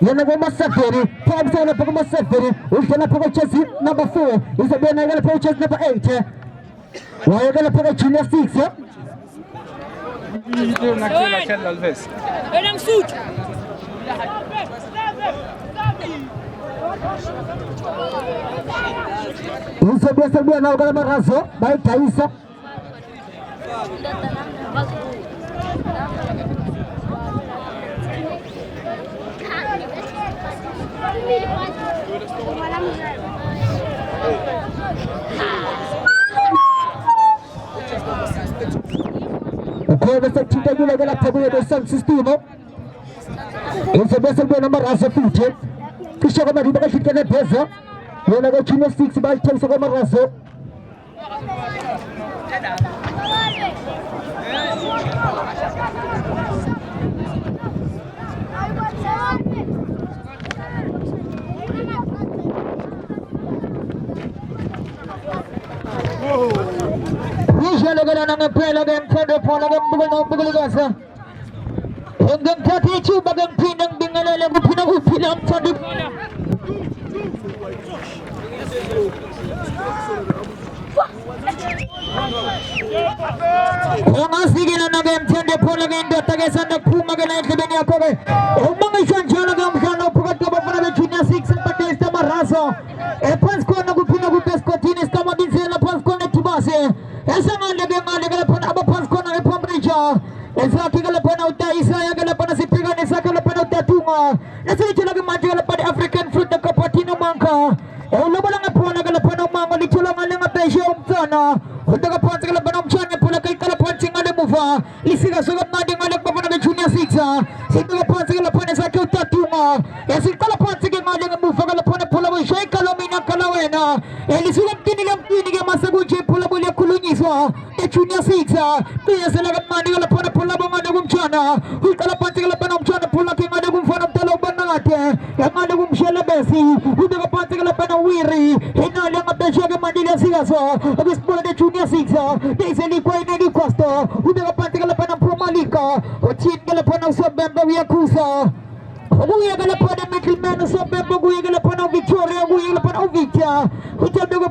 [SPEAKER 1] Yana goma safari Pabsa na pega masafari Ulta na pega chesi number 4 Insobia na gana pega chesi number 8 Waya gana pega chini ya 6
[SPEAKER 2] Enam suit.
[SPEAKER 1] Sabia na ugala marazo Bai Taisa Ukoda sa chita gula gala tabuya do sound system Sabia na marazo fute Kisha kama riba ka shirika na pesa Yana ga chini 6 Bai Taisa kwa marazo Nisha lagala nang pela game fendo pola game bugal gasa Hanggang pati chuba game pinang bingalala mo pinagupilang fendo Sige na nag-emtende po nag-endo tagasan na pumaga na ikibini ako mga isang siya nag-emtende po kataba po na China 6 ang patesta maraso Pasko nagupinagupes ko tinis kama din sila Pasko na tibase Esa nga nagala po na aba Pasko na ipamridya Esa kigala po na uta Isaya gala po na si Pigan Esa gala po na uta tunga Nasa ito nag-imagine gala po na African fruit na kapatino mangka Lama lang po nagala po na mga Lito lang alang apesyo umtana Huwag ka po ang sagala po na umtana Pula kay kalapansing alimufa Isiga sugat na ding alag pa po na Junior 6 Sino ka po ang sagala po na sa kiuta tunga Esin kalapansing ang alang amufa Gala po na pula mo siya kalaminang kalawena Elisugat kinilang masaguchi pula mo liya kulunyisa Junior 6 Kaya sa lagat mani gala po na pula mo nga nagumtana Huwag kalapansing gala po na umtana Pula kay nga nagumfa ng talaban na ate Yang nga nagumsya labesi Huwag kalapansing gala po na wiri Hinalang ang besya ka manila siya Agos pula na Junior 6 Desa likway na ni Costa Huwag kalapansing gala po ng Promalika O chin gala po ng Sabemba Yakuza Guya gala pada Middleman sampai guya gala pada Victoria guya gala pada Victor. Hujan juga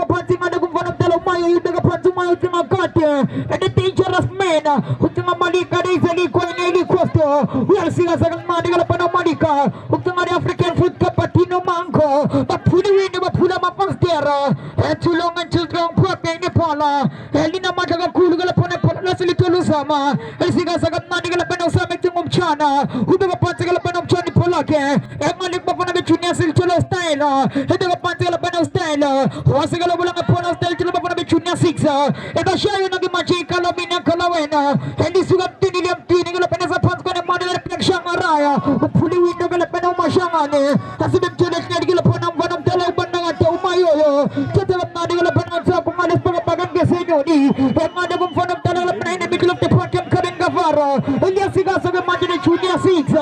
[SPEAKER 1] panti mana gum fanam telo mayo juga panti mayo tengah kate. Ada dangerous man. Hujan Malika dari sini kau ini kosto. Ular singa sangat mandi gala pada Malika. Hujan ada African food kapatino mangko. Bapuni ini bapula mapang tiara. Tulungan culung puak ini pala. Helina mata kulu gala pada nasili tolu sama. Singa sangat mandi gala pada sama tengum chana. Hujan panti gala pada Johnny Polake, Emalik Bapana Junior Silcholo style, Head of Pantela Pano style, Wasagala Pona style to the Junior Six, and the Shayo Nagimachi, Calabina, Calawena, and this Tinium Tining of Penasa Panscon, Mother Shamaraya, who fully window Galapano Mashamane, has been to the Nagila Ponam, one of Telabana, Tomayo, Tata Nadigala Panasa, Kumalis Pagapagan Gaseni, and Madam Fon of Talapana in the middle of the Potem Karen Gavara, and Yasigas of the Major Junior Six,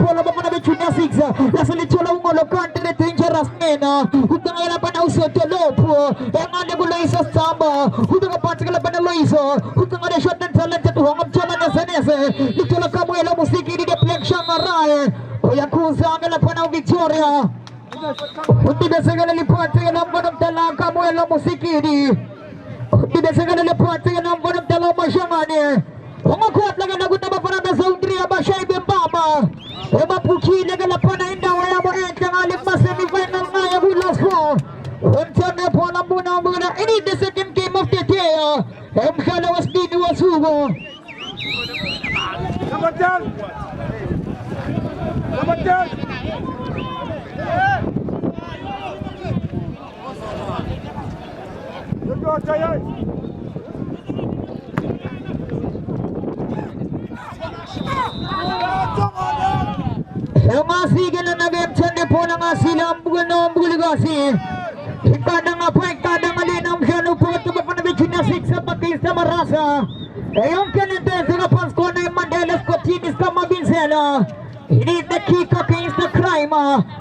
[SPEAKER 1] Polo Bapana Junior Six, Lasali Cholo Molo Country Dangerous Men, Hutanga Panauso Tolopo, Emmanuel Samba, Hutanga Particular Panaloiso, Hutanga shot and talented to Hong Chana Senese, Nicola Camuela Musiki, the Black Shangarai, Oyakusa, Galapana Victoria, Hutina Secondary Party and number of Tala Camuela Musiki, Hutina Secondary Party and number of Tala Mashamani. Kuat lagi lagu nama para Saudi Abashai Bamba. Ema Puki lagi lapana indah waya boleh tengah lima semifinal naya bulan semua. Untuk nepona muna ini the second game of the day. Kalau was di dua sugo. Selamat Masih kena nagem cende pona ngasilam bukan buligasi. Kadang apa kadang alinam kanu poto bapana bichina siksa bakista marasa. Ayong kena tesa pas kona Mandela Scottinis kama binsela. Ini the kick against the crime.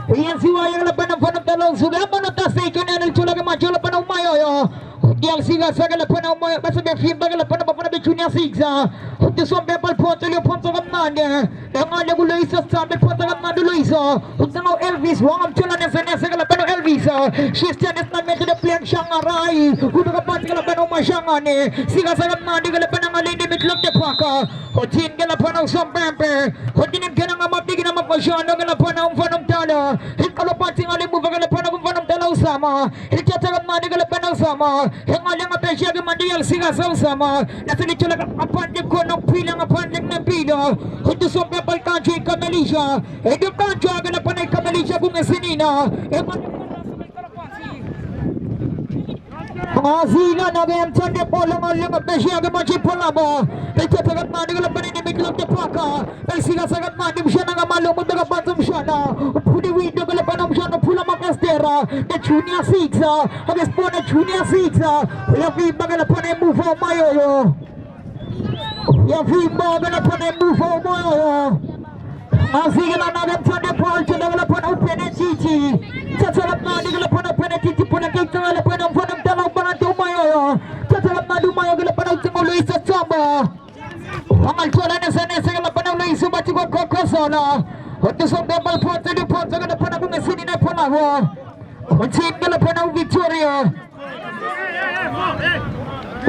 [SPEAKER 1] Iyan siwa yang laban ng panong talong suga manota sa ikanya ng chula kamacho laban ng mayo. Yang siga sa laban ng mayo basta may film baga laban ng bapana bichina siksa. Huwag sa bepal poto liyo poto kamnanya. Ang ala gulo isa sa poto kamnanya Luisa. Huwag sa Elvis wang chula na sa laban ng Elvis. Shiftian is na medyo na pleng Shangarai. Huwag kapati laban ng masyangani. Siga sa kamnanya laban ng alini mitlog de paka. Huwag ka laban ng Sombempe. Huwag ka ng mapigin na magpasyano ka laban ng fanong tala. Hikalapating alimuva ka laban ng fanong tala usama. Hikatagat mani ka laban ng sama. Hingalang apesya ka mandiyal siga sa usama. Nasanit siya lang kapandig ko ng pilang kapandig ng pila. Huwag sa Sombempe kancho yung Kamelisha. Yung kancho ka laban ng Kamelisha kung esinina. Azina na game Sunday polo ngalang apesya ka machipola mo. Hikatagat mani ka laban ng mitlog de paka. Siga sagat mandi siya nga malumod na kapatom siya na pudi window ka laban siya na pula makastera na Junior 6 hagis po na Junior 6 yung fimba ka laban ay move on mayo yung fimba ka laban ay move on mayo sige na nagan Sunday Paul siya na laban open and chichi sasagat mandi ka laban open and chichi po na kik na laban ang panang talaw bangan tumayo sasagat mandi umayo ka laban ang tumuloy sa samba Amal tuala na sana sa laban ng Luis Bati ko kokosona. Hoto sa bebal poto di poto ka laban ng sini na palawo. Hutin ka laban ng Victoria.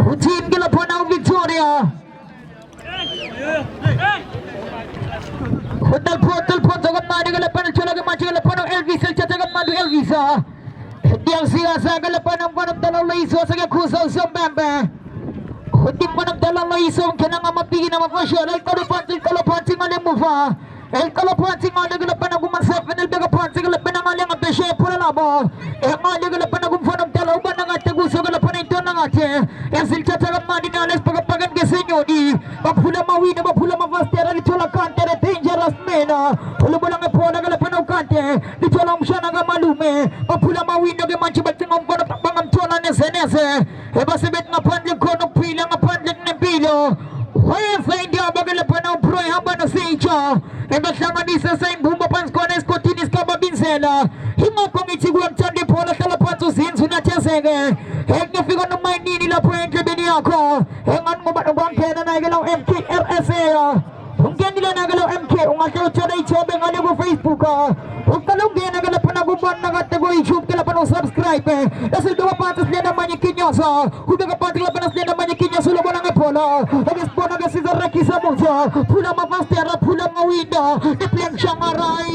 [SPEAKER 1] Hutin ka laban ng Victoria. Hotel poto ka mani ka laban ng chula ka mani ka laban ng Elvis ang chata ka mani Elvis. Yang siya sa ka laban ng panong dalawang Luis sa kakusaw sa Bamba. Hindi pa nagdalang na isong kaya nga mapigin na mapasyon. El kalapansi nga limufa. El kalapansi nga nagalapan na gumansap. El kalapansi nga lapan nga nga pesye pula labo. El nga nagalapan na gumfanong talaw ba na nga taguso galapan na ito na nga te. El silchatsagat nga dinales pagapagan kesenyo di. Mapula mawina mapula mavastera lito lang kante na dangerous mena. Pula mo lang po nagalapan ng kante. Lito lang siya nga malume. Mapula mawina nga manchibag tingong ko na pangam tuwa na nese. Eba sabit nga pandig ko nung pila nga pandig ng pilo. Kaya sa India bagal pa ng proy haba na sa Icha. Eba siya nga nisa sa imbumapans ko na eskotinis ka mabinsela. Himo kong itsigwag chandi po na talapan susin sunat siya sege. Hek nga figo nung may nila po yung kabini ako. Hengan mo ba nung kaya na nagalaw MK RSA. Kung kaya nila nagalaw MK, kung nga siya na ichobe nga Kinyosa. Ukalugyan na gala panaguban na gatago YouTube kala pa subscribe. Kasi dua patas niya naman yung Kinyosa. Huwag kapatig la panas niya naman yung Kinyosa lubo ng Apollo. Agis po na kasi sa Reki sa Musa. Pula mapastera, pula mawida. Ipiang siyang aray.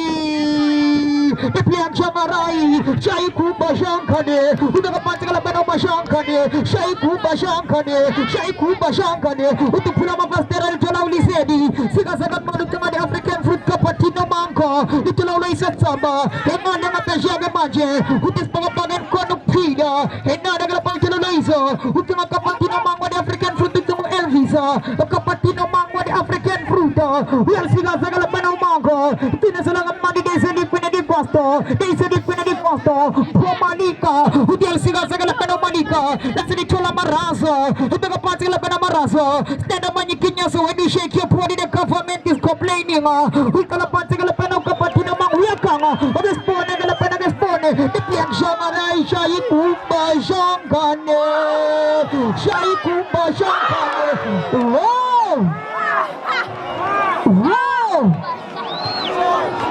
[SPEAKER 1] Ipiang siyang aray. Siya'y kuba siyang kane. Huwag kapatig la panas siyang kane. Siya'y kuba siyang kane. Siya'y kuba siyang kane. Utu pula mapastera ito lang ulisedi. Sigasagat mo nito nga di African fruit kapatino mangko. Ito lang ulised sama. Eman yang atas siya maje. Utis pangapangan ko ng pida. Ena nagalapang tinuloiso. Utu nga kapatino mangko di African fruit ito mo Elvisa. Kapatino mangko di African fruit. Well sigasagat manaw mangko. Tinasalangan mani desa di Pasto. Desa di Pasto. Pomanika. Util sigasagat manaw manika. Nasa di Chola Maraso. Ito kapatid la manaw Maraso. Stand up man yung Kinyosa. When you shake your body the government is complaining. Uy kalapatid la manaw kapatid na manguyakang. Agespone galapan agespone. Ipiang siyang aray. Siya'y kumba siyang kane. Siya'y kumba siyang kane. Wow! Wow!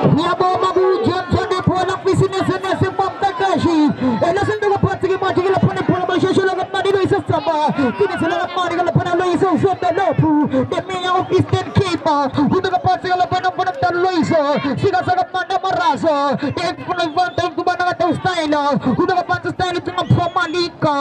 [SPEAKER 1] Niya mo mabujan sa depo ng pisinesa na si Bob Takashi. Nasan na kapatid yung mga galapan ng pula siya sulagat manilo isa sama. Kinasalagat manilo galapan ng Loiso sa Dalopu. Demiya of Eastern Cape. Huwag kapatid galapan ng punang Daloiso. Sigasagat man na Maraso. Dahil punagbantayin ko ba ng ataw style. Huwag kapatid style ito ng Promanika.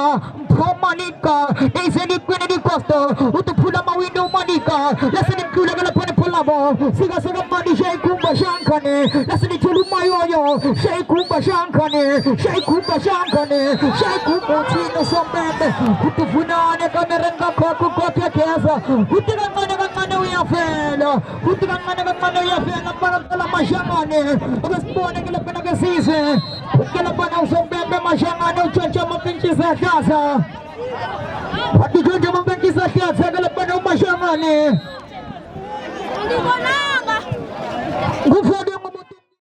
[SPEAKER 1] Promanika. Dahil sa Liquid na di Costo. Ito pula mawindo manika. Nasa ni pula galapan ng pula mo. Sigasagat man ni Siya'y kumba siyang kane. Nasa ni Chulumayoyo. Siya'y kumba siyang kane. Siya'y kumba siyang kane. Siya'y kumba sino sa meme. Ito punane kamerang kakako kotya kesa. Ito nga manaw ya fela. Ito nga manaw ya fela. Parang tala masyangane. Agas po na gila pinagasisi. Gila panaw sa meme masyangane. Chacha mapinchi sa kasa. Pati chacha mapinchi sa kasa. Gila panaw masyangane. Hindi ko na. Gufo